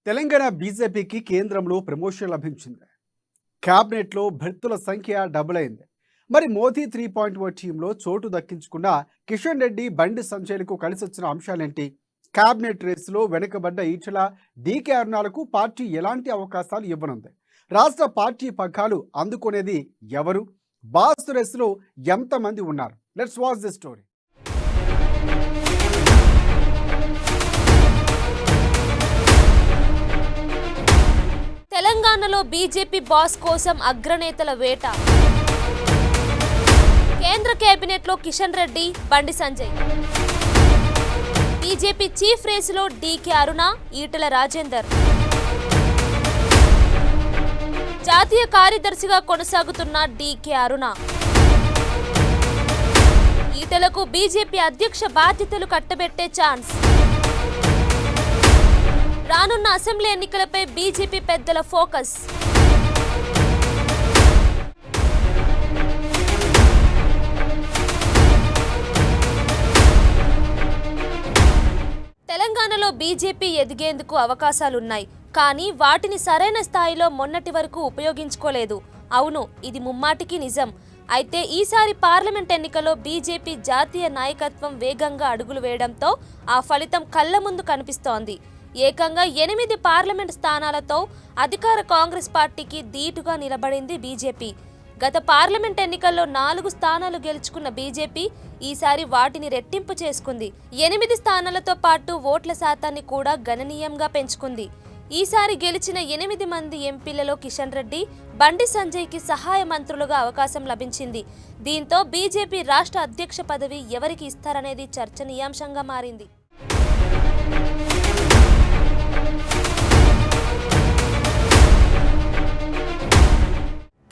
తెలంగాణ బీజేపీకి కేంద్రంలో ప్రమోషన్ లభించింది. క్యాబినెట్లో భర్తుల సంఖ్య డబుల్ అయింది. మరి మోదీ 3.0 టీంలో చోటు దక్కించుకున్న కిషన్ రెడ్డి, బండి సంజయ్లకు కలిసొచ్చిన అంశాలేంటి? క్యాబినెట్ రేసులో వెనుకబడ్డ ఈటల, డీకే అరుణాలకు పార్టీ ఎలాంటి అవకాశాలు ఇవ్వనుంది? రాష్ట్ర పార్టీ పగ్గాలు అందుకునేది ఎవరు? బాస్ రేసులో ఎంతమంది ఉన్నారు? Let's watch the story. తెలంగాణలో బీజేపీ బాస్ కోసం అగ్రనేతల వేట. కేంద్ర కేబినెట్లో కిషన్ రెడ్డి, బండి సంజయ్. బీజేపీ చీఫ్ రేసులో డీకే అరుణ, ఈటల రాజేందర్. జాతీయ కార్యదర్శిగా కొనసాగుతున్న డీకే అరుణ. ఈటలకు బీజేపీ అధ్యక్ష బాధ్యతలు కట్టబెట్టే ఛాన్స్. రానున్న అసెంబ్లీ ఎన్నికలపై బీజేపీ పెద్దల ఫోకస్. తెలంగాణలో బీజేపీ ఎదిగేందుకు అవకాశాలున్నాయి, కానీ వాటిని సరైన స్థాయిలో మొన్నటి వరకు ఉపయోగించుకోలేదు. అవును, ఇది ముమ్మాటికి నిజం. అయితే ఈసారి పార్లమెంట్ ఎన్నికల్లో బీజేపీ జాతీయ నాయకత్వం వేగంగా అడుగులు వేయడంతో ఆ ఫలితం కళ్ల ముందు కనిపిస్తోంది. ఏకంగా 8 పార్లమెంట్ స్థానాలతో అధికార కాంగ్రెస్ పార్టీకి ధీటుగా నిలబడింది బీజేపీ. గత పార్లమెంట్ ఎన్నికల్లో 4 స్థానాలు గెలుచుకున్న బీజేపీ ఈసారి వాటిని రెట్టింపు చేసుకుంది. 8 స్థానాలతో పాటు ఓట్ల శాతాన్ని కూడా గణనీయంగా పెంచుకుంది. ఈసారి గెలిచిన 8 మంది ఎంపీలలో కిషన్ రెడ్డి, బండి సంజయ్కి సహాయ మంత్రులుగా అవకాశం లభించింది. దీంతో బీజేపీ రాష్ట్ర అధ్యక్ష పదవి ఎవరికి ఇస్తారనేది చర్చనీయాంశంగా మారింది.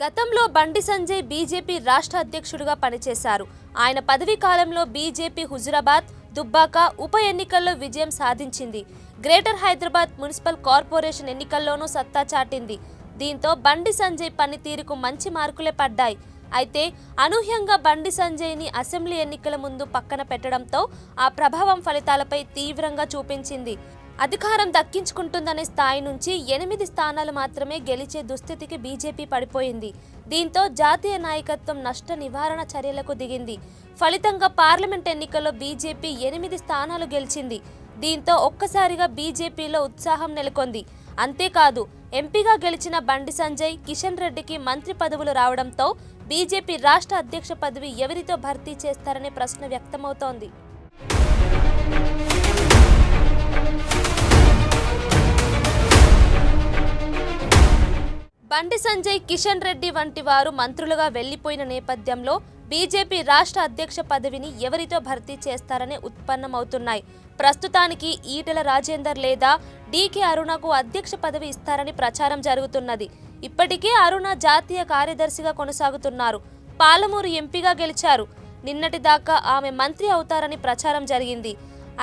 గతంలో బండి సంజయ్ బీజేపీ రాష్ట్ర అధ్యక్షుడిగా పనిచేశారు. ఆయన పదవీ కాలంలో బీజేపీ హుజురాబాద్, దుబ్బాక ఉప ఎన్నికల్లో విజయం సాధించింది. గ్రేటర్ హైదరాబాద్ మున్సిపల్ కార్పొరేషన్ ఎన్నికల్లోనూ సత్తా చాటింది. దీంతో బండి సంజయ్ పనితీరుకు మంచి మార్కులే పడ్డాయి. అయితే అనూహ్యంగా బండి సంజయ్ని అసెంబ్లీ ఎన్నికల ముందు పక్కన పెట్టడంతో ఆ ప్రభావం ఫలితాలపై తీవ్రంగా చూపించింది. అధికారం దక్కించుకుంటుందనే స్థాయి నుంచి 8 స్థానాలు మాత్రమే గెలిచే దుస్థితికి బీజేపీ పడిపోయింది. దీంతో జాతీయ నాయకత్వం నష్ట నివారణ చర్యలకు దిగింది. ఫలితంగా పార్లమెంట్ ఎన్నికల్లో బీజేపీ 8 స్థానాలు గెలిచింది. దీంతో ఒక్కసారిగా బీజేపీలో ఉత్సాహం నెలకొంది. అంతేకాదు, ఎంపీగా గెలిచిన బండి సంజయ్, కిషన్ రెడ్డికి మంత్రి పదవులు రావడంతో బీజేపీ రాష్ట్ర అధ్యక్ష పదవి ఎవరితో భర్తీ చేస్తారనే ప్రశ్న వ్యక్తమవుతోంది. బండి సంజయ్, కిషన్ రెడ్డి వంటి వారు మంత్రులుగా వెళ్లిపోయిన నేపథ్యంలో బీజేపీ రాష్ట్ర అధ్యక్ష పదవిని ఎవరితో భర్తీ చేస్తారనే ఉత్పన్నమవుతున్నాయి. ప్రస్తుతానికి ఈటల రాజేందర్ లేదా డీకే అరుణకు అధ్యక్ష పదవి ఇస్తారని ప్రచారం జరుగుతున్నది. ఇప్పటికే అరుణ జాతీయ కార్యదర్శిగా కొనసాగుతున్నారు. పాలమూరు ఎంపీగా గెలిచారు. నిన్నటిదాకా ఆమె మంత్రి అవుతారని ప్రచారం జరిగింది.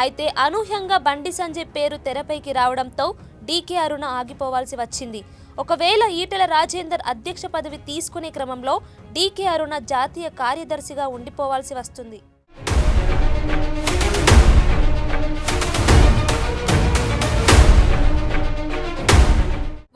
అయితే అనూహ్యంగా బండి సంజయ్ పేరు తెరపైకి రావడంతో డీకే అరుణ ఆగిపోవాల్సి వచ్చింది. ఒకవేళ ఈటల రాజేందర్ అధ్యక్ష పదవి తీసుకునే క్రమంలో డీకే అరుణ జాతీయ కార్యదర్శిగా ఉండిపోవాల్సి వస్తుంది.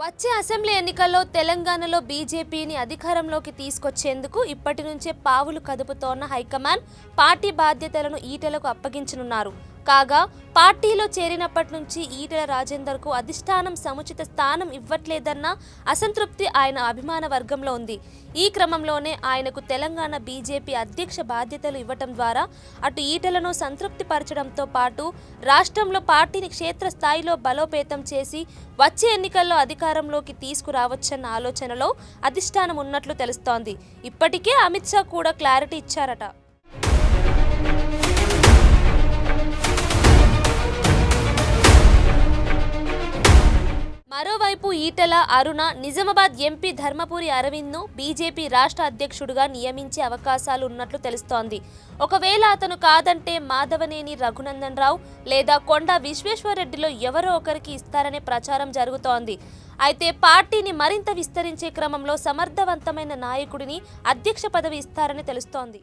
వచ్చే అసెంబ్లీ ఎన్నికల్లో తెలంగాణలో బీజేపీని అధికారంలోకి తీసుకొచ్చేందుకు ఇప్పటి నుంచే పావులు కదుపుతోన్న హైకమాండ్ పార్టీ బాధ్యతలను ఈటలకు అప్పగించనున్నారు. కాగా పార్టీలో చేరినప్పటి నుంచి ఈటల రాజేందర్కు అధిష్టానం సముచిత స్థానం ఇవ్వట్లేదన్న అసంతృప్తి ఆయన అభిమాన వర్గంలో ఉంది. ఈ క్రమంలోనే ఆయనకు తెలంగాణ బీజేపీ అధ్యక్ష బాధ్యతలు ఇవ్వటం ద్వారా అటు ఈటలను సంతృప్తి పరచడంతో పాటు రాష్ట్రంలో పార్టీని క్షేత్రస్థాయిలో బలోపేతం చేసి వచ్చే ఎన్నికల్లో అధికారంలోకి తీసుకురావచ్చన్న ఆలోచనలో అధిష్టానం ఉన్నట్లు తెలుస్తోంది. ఇప్పటికే అమిత్ షా కూడా క్లారిటీ ఇచ్చారట. మరోవైపు ఈటల, అరుణ నిజామాబాద్ ఎంపీ ధర్మపురి అరవింద్ను బీజేపీ రాష్ట్ర అధ్యక్షుడిగా నియమించే అవకాశాలు ఉన్నట్లు తెలుస్తోంది. ఒకవేళ అతను కాదంటే మాధవనేని రఘునందన్ రావు లేదా కొండా విశ్వేశ్వరరెడ్డిలో ఎవరో ఒకరికి ఇస్తారనే ప్రచారం జరుగుతోంది. అయితే పార్టీని మరింత విస్తరించే క్రమంలో సమర్థవంతమైన నాయకుడిని అధ్యక్ష పదవి ఇస్తారని తెలుస్తోంది.